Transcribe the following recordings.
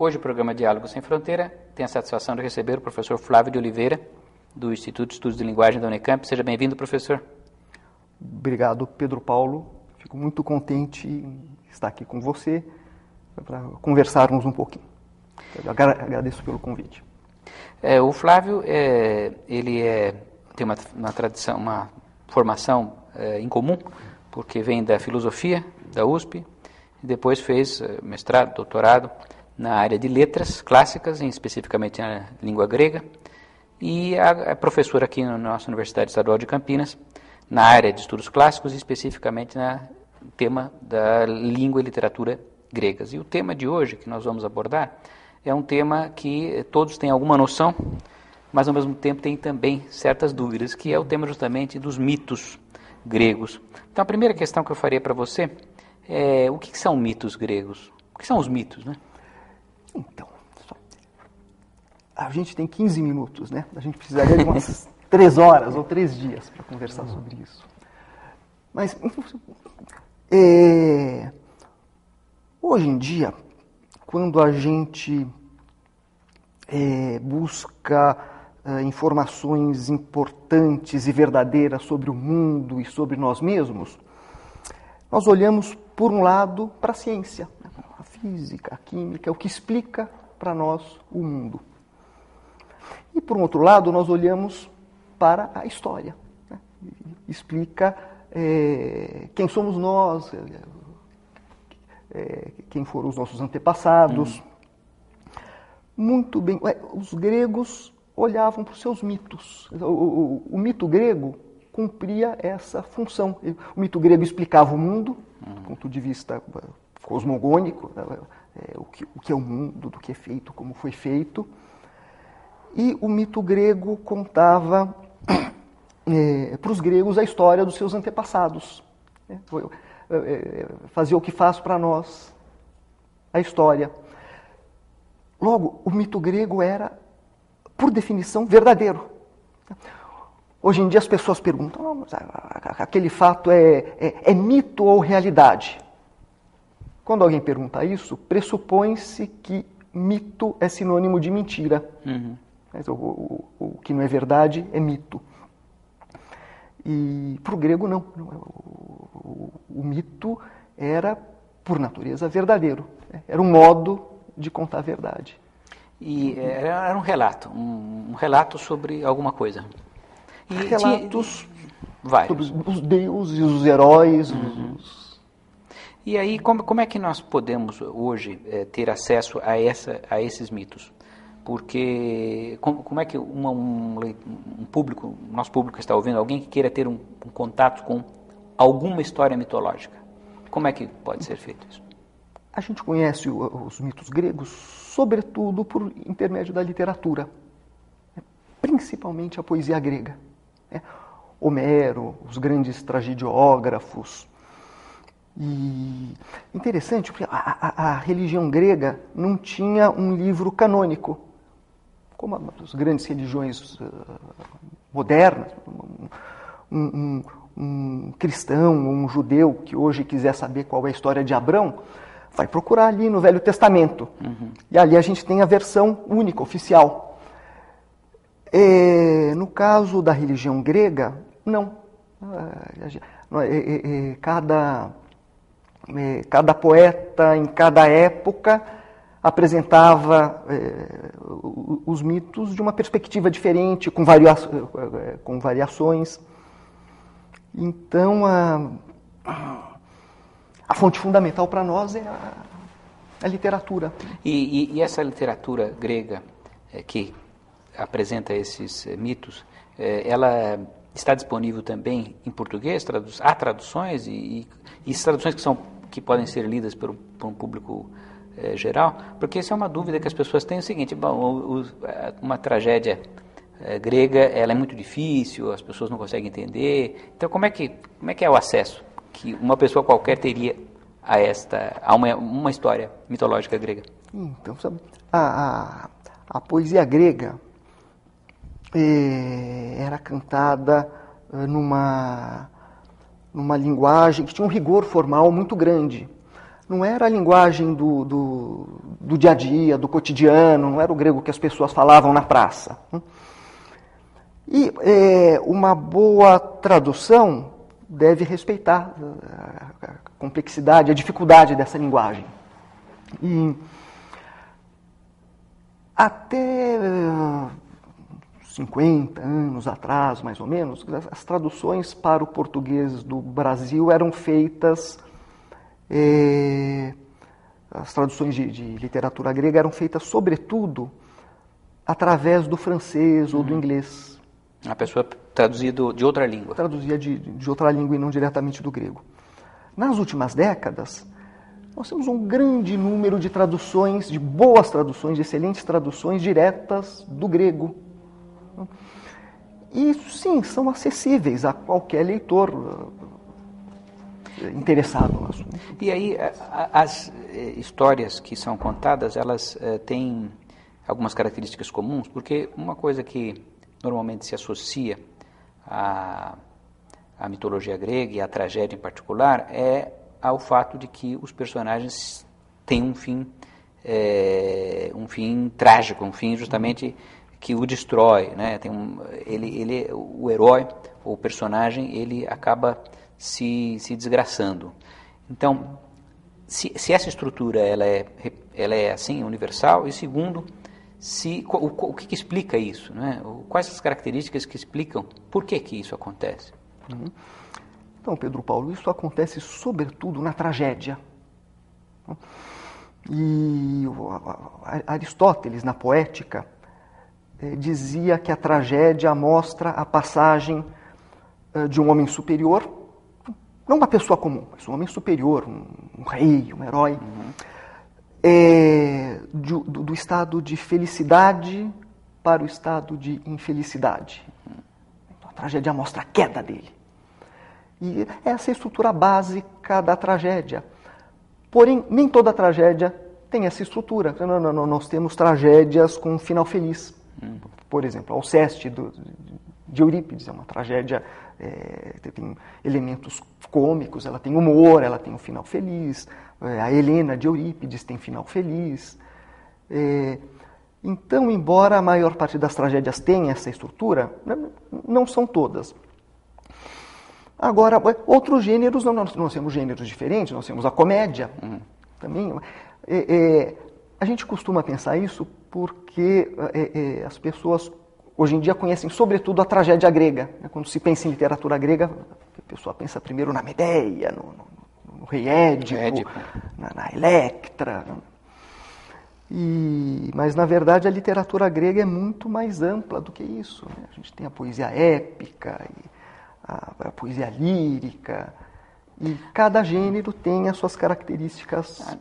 Hoje o programa Diálogo Sem Fronteira tem a satisfação de receber o professor Flávio de Oliveira, do Instituto de Estudos de Linguagem da Unicamp. Seja bem-vindo, professor. Obrigado, Pedro Paulo. Fico muito contente em estar aqui com você para conversarmos um pouquinho. Eu agradeço pelo convite. O Flávio tem uma tradição, uma formação em comum, porque vem da filosofia da USP, e depois fez mestrado, doutorado na área de letras clássicas, especificamente na língua grega, e é professor aqui na nossa Universidade Estadual de Campinas, na área de estudos clássicos, especificamente no tema da língua e literatura gregas. E o tema de hoje que nós vamos abordar é um tema que todos têm alguma noção, mas ao mesmo tempo tem também certas dúvidas, que é o tema justamente dos mitos gregos. Então a primeira questão que eu faria para você é o que são mitos gregos? O que são os mitos, né? Então, a gente tem 15 minutos, né? A gente precisaria de umas 3 horas ou 3 dias para conversar sobre isso. Mas, hoje em dia, quando a gente busca informações importantes e verdadeiras sobre o mundo e sobre nós mesmos, nós olhamos, por um lado, para a ciência, a física, a química, o que explica para nós o mundo. E, por um outro lado, nós olhamos para a história, né? Explica quem somos nós, quem foram os nossos antepassados. Muito bem. Os gregos olhavam para os seus mitos. O mito grego cumpria essa função. O mito grego explicava o mundo, do ponto de vista cosmogônico, o que é o mundo, do que é feito, como foi feito. E o mito grego contava para os gregos a história dos seus antepassados. Fazia o que faz para nós a história. Logo, o mito grego era, por definição, verdadeiro. Hoje em dia as pessoas perguntam, mas aquele fato é mito ou realidade? Quando alguém pergunta isso, pressupõe-se que mito é sinônimo de mentira. Mas o que não é verdade é mito. E para o grego não. O mito era, por natureza, verdadeiro. Era um modo de contar a verdade. E era um relato, um relato sobre alguma coisa. E relatos vários. Sobre os deuses, os heróis. E aí, como é que nós podemos hoje ter acesso a esses mitos? Porque como é que um público, nosso público está ouvindo, alguém que queira ter um contato com alguma história mitológica, como é que pode ser feito isso? A gente conhece os mitos gregos, sobretudo por intermédio da literatura, principalmente a poesia grega. Homero, os grandes tragediógrafos. E interessante, porque a religião grega não tinha um livro canônico, como as grandes religiões modernas. Um cristão, um judeu que hoje quiser saber qual é a história de Abrão, vai procurar ali no Velho Testamento. E ali a gente tem a versão única, oficial. No caso da religião grega, não. Cada poeta, em cada época, apresentava os mitos de uma perspectiva diferente, com variações. Então, a fonte fundamental para nós é a literatura. E essa literatura grega que apresenta esses mitos, ela está disponível também em português? Há traduções e traduções que podem ser lidas por um público geral? Porque essa é uma dúvida que as pessoas têm. O seguinte, uma tragédia grega, ela é muito difícil, as pessoas não conseguem entender. Então, como é que é o acesso que uma pessoa qualquer teria a uma história mitológica grega? Então, sabe, a poesia grega era cantada numa linguagem que tinha um rigor formal muito grande. não era a linguagem do dia a dia, do cotidiano, não era o grego que as pessoas falavam na praça. E uma boa tradução deve respeitar a complexidade, a dificuldade dessa linguagem. E até 50 anos atrás, mais ou menos, as traduções para o português do Brasil eram feitas, as traduções de literatura grega eram feitas, sobretudo, através do francês ou do inglês. A pessoa traduzia de outra língua. Traduzia de outra língua e não diretamente do grego. Nas últimas décadas, nós temos um grande número de traduções, de boas traduções, de excelentes traduções diretas do grego. E, sim, são acessíveis a qualquer leitor interessado no assunto. E aí, as histórias que são contadas, elas têm algumas características comuns, porque uma coisa que normalmente se associa à mitologia grega e à tragédia em particular é ao fato de que os personagens têm um fim trágico, um fim justamente que o destrói, né? O herói, ou o personagem, ele acaba se desgraçando. Então, se essa estrutura ela é assim, universal, e segundo, o que explica isso, né? Quais as características que explicam por que isso acontece? Então, Pedro Paulo, isso acontece sobretudo na tragédia. E Aristóteles, na Poética, dizia que a tragédia mostra a passagem de um homem superior, não uma pessoa comum, mas um homem superior, um rei, um herói, do estado de felicidade para o estado de infelicidade. Então, a tragédia mostra a queda dele. E essa é a estrutura básica da tragédia. Porém, nem toda tragédia tem essa estrutura. Não, nós temos tragédias com um final feliz. Por exemplo, Alceste, de Eurípides, é uma tragédia, tem elementos cômicos, ela tem humor, ela tem um final feliz. A Helena, de Eurípides, tem final feliz. Então, embora a maior parte das tragédias tenha essa estrutura, não são todas. Agora, outros gêneros, nós temos gêneros diferentes, nós temos a comédia também. A gente costuma pensar isso porque as pessoas hoje em dia conhecem sobretudo a tragédia grega. Quando se pensa em literatura grega, a pessoa pensa primeiro na Medeia, no rei Édipo, na Electra. Mas, na verdade, a literatura grega é muito mais ampla do que isso. Né? A gente tem a poesia épica, a poesia lírica, e cada gênero tem as suas características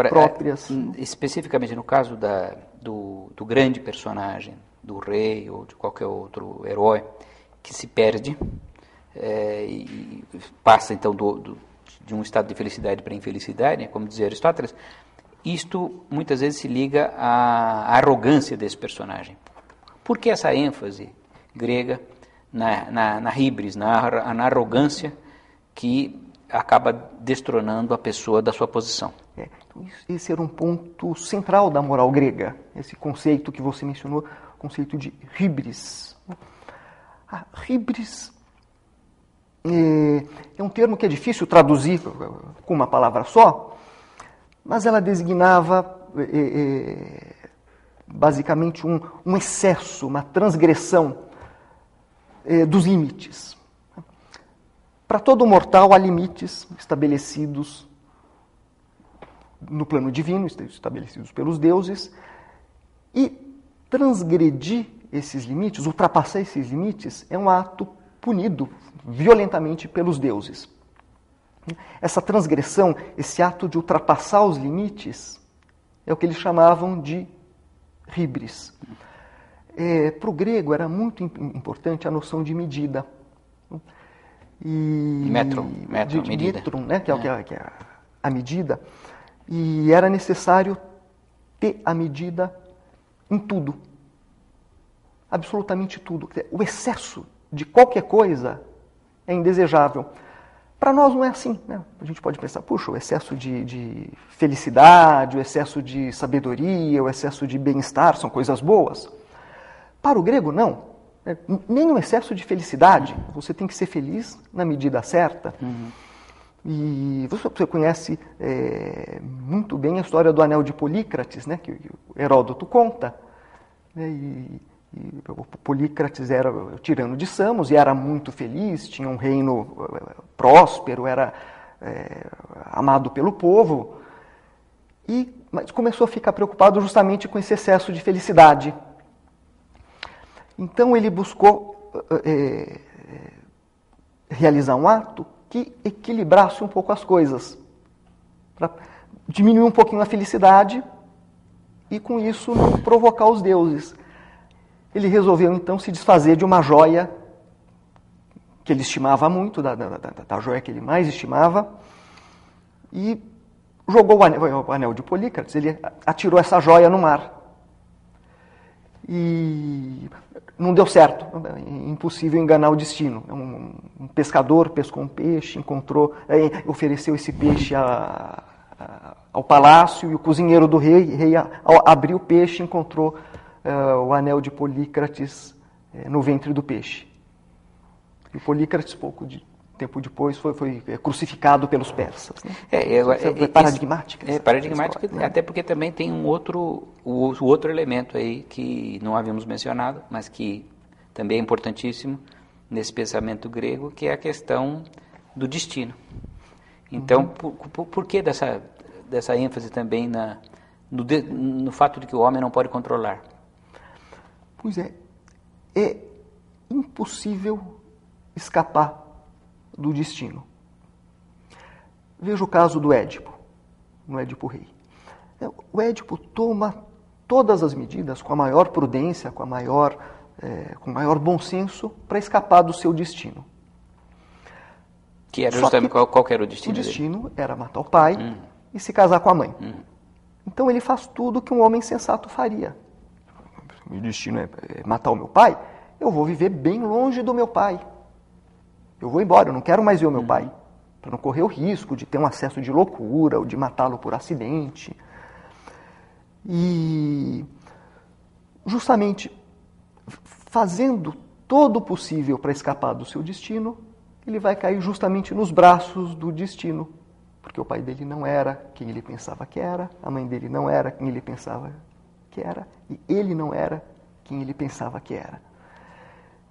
próprias. Especificamente no caso do grande personagem, do rei ou de qualquer outro herói, que se perde e passa então de um estado de felicidade para infelicidade, né, como dizia Aristóteles, isto muitas vezes se liga à arrogância desse personagem. Por que essa ênfase grega na híbris, na arrogância que acaba destronando a pessoa da sua posição? Esse era um ponto central da moral grega, esse conceito que você mencionou, o conceito de híbris. A híbris é um termo que é difícil traduzir com uma palavra só, mas ela designava basicamente um excesso, uma transgressão dos limites. Para todo mortal há limites estabelecidos no plano divino, estabelecidos pelos deuses, e transgredir esses limites, ultrapassar esses limites, é um ato punido violentamente pelos deuses. Essa transgressão, esse ato de ultrapassar os limites, é o que eles chamavam de híbris. Para o grego era muito importante a noção de medida. Metron, medida. Metron, né, que é a medida. E era necessário ter a medida em tudo. Absolutamente tudo. O excesso de qualquer coisa é indesejável. Para nós não é assim, né? A gente pode pensar, puxa, o excesso de felicidade, o excesso de sabedoria, o excesso de bem-estar são coisas boas. Para o grego, não. Nem o excesso de felicidade. Você tem que ser feliz na medida certa. E você conhece muito bem a história do anel de Polícrates, né, que o Heródoto conta. Né, e o Polícrates era o tirano de Samos e era muito feliz, tinha um reino próspero, era amado pelo povo. Mas começou a ficar preocupado justamente com esse excesso de felicidade. Então ele buscou realizar um ato que equilibrasse um pouco as coisas, para diminuir um pouquinho a felicidade e com isso não provocar os deuses. Ele resolveu então se desfazer de uma joia que ele estimava muito, da joia que ele mais estimava, e jogou o anel de Polícrates, ele atirou essa joia no mar. E não deu certo, é impossível enganar o destino. Um pescador pescou um peixe, ofereceu esse peixe ao palácio, e o cozinheiro do rei ao abrir o peixe, encontrou o anel de Polícrates no ventre do peixe. E Polícrates, pouco tempo depois, foi crucificado pelos persas. Né? É paradigmática. É paradigmática, história, né? Até porque também tem o outro elemento aí que não havíamos mencionado, mas que também é importantíssimo nesse pensamento grego, que é a questão do destino. Então, por que dessa ênfase também no fato de que o homem não pode controlar? Pois é impossível escapar do destino. Veja o caso do Édipo, no Édipo Rei. O Édipo toma todas as medidas com a maior prudência, com o maior bom senso, para escapar do seu destino. Que era justamente qual era o destino dele? O destino era matar o pai e se casar com a mãe. Então ele faz tudo que um homem sensato faria. O destino é matar o meu pai, eu vou viver bem longe do meu pai. Eu vou embora, eu não quero mais ver o meu pai, para não correr o risco de ter um acesso de loucura ou de matá-lo por acidente. E justamente fazendo todo o possível para escapar do seu destino, ele vai cair justamente nos braços do destino, porque o pai dele não era quem ele pensava que era, a mãe dele não era quem ele pensava que era, e ele não era quem ele pensava que era.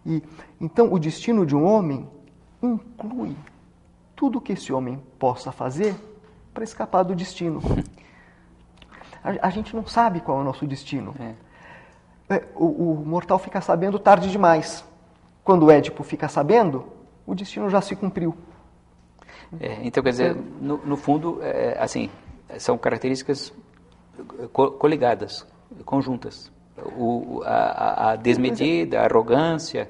E então o destino de um homem inclui tudo que esse homem possa fazer para escapar do destino. A gente não sabe qual é o nosso destino. O mortal fica sabendo tarde demais. Quando o Édipo fica sabendo, o destino já se cumpriu. Então, quer dizer, no fundo, assim, são características coligadas, conjuntas. A desmedida, a arrogância,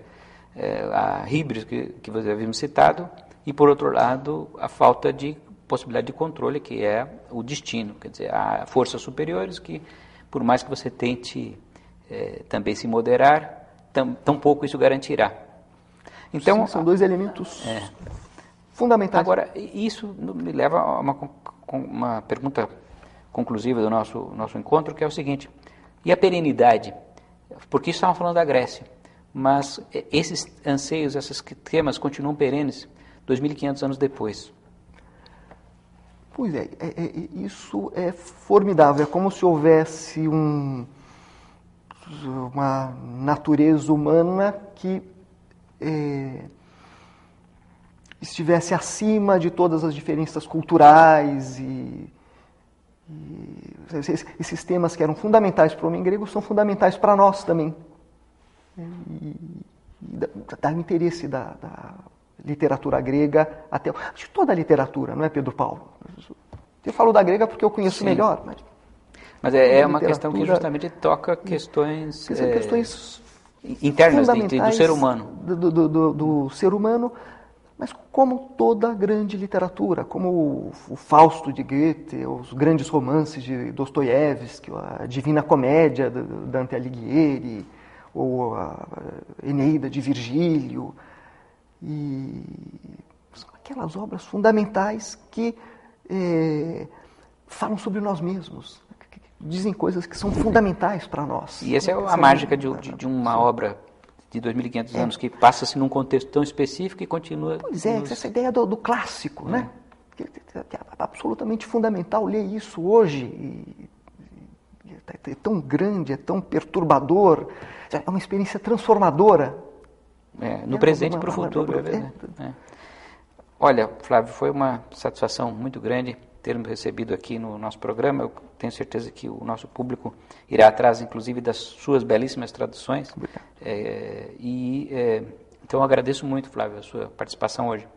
a híbris que você havíamos citado, e, por outro lado, a falta de possibilidade de controle, que é o destino. Quer dizer, há forças superiores que, por mais que você tente também se moderar, tampouco isso garantirá. Então, sim, são dois elementos fundamentais. Agora, isso me leva a uma pergunta conclusiva do nosso encontro, que é o seguinte: e a perenidade? Porque isso estava falando da Grécia, mas esses anseios, esses temas continuam perenes 2.500 anos depois. Pois isso é formidável. É como se houvesse uma natureza humana que estivesse acima de todas as diferenças culturais e esses temas que eram fundamentais para o homem grego são fundamentais para nós também. E dá interesse da literatura grega, de toda a literatura, não é, Pedro Paulo? Eu falo da grega porque eu conheço Sim. melhor. Mas é uma questão que justamente toca questões internas do ser humano. Do ser humano, mas como toda grande literatura, como o Fausto de Goethe, os grandes romances de Dostoiévski, a Divina Comédia de Dante Alighieri, ou a Eneida de Virgílio. E aquelas obras fundamentais que falam sobre nós mesmos, que dizem coisas que são fundamentais para nós. E essa é a mágica de uma obra de 2.500 anos, que passa-se num contexto tão específico e continua... Pois é, essa ideia do clássico, né? Que é absolutamente fundamental ler isso hoje. É tão grande, é tão perturbador, é uma experiência transformadora. No presente e para o futuro, é verdade. Olha, Flávio, foi uma satisfação muito grande termos recebido aqui no nosso programa. Eu tenho certeza que o nosso público irá atrás, inclusive, das suas belíssimas traduções. Então, eu agradeço muito, Flávio, a sua participação hoje.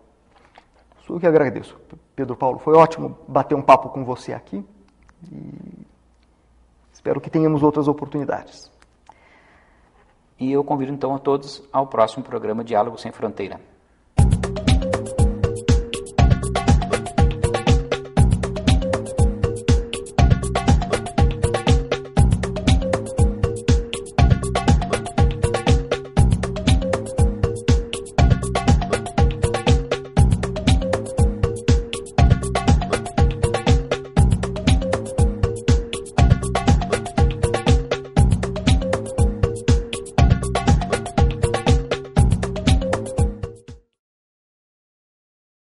Sou eu que agradeço, Pedro Paulo. Foi ótimo bater um papo com você aqui e espero que tenhamos outras oportunidades. E eu convido, então, a todos ao próximo programa Diálogo Sem Fronteira.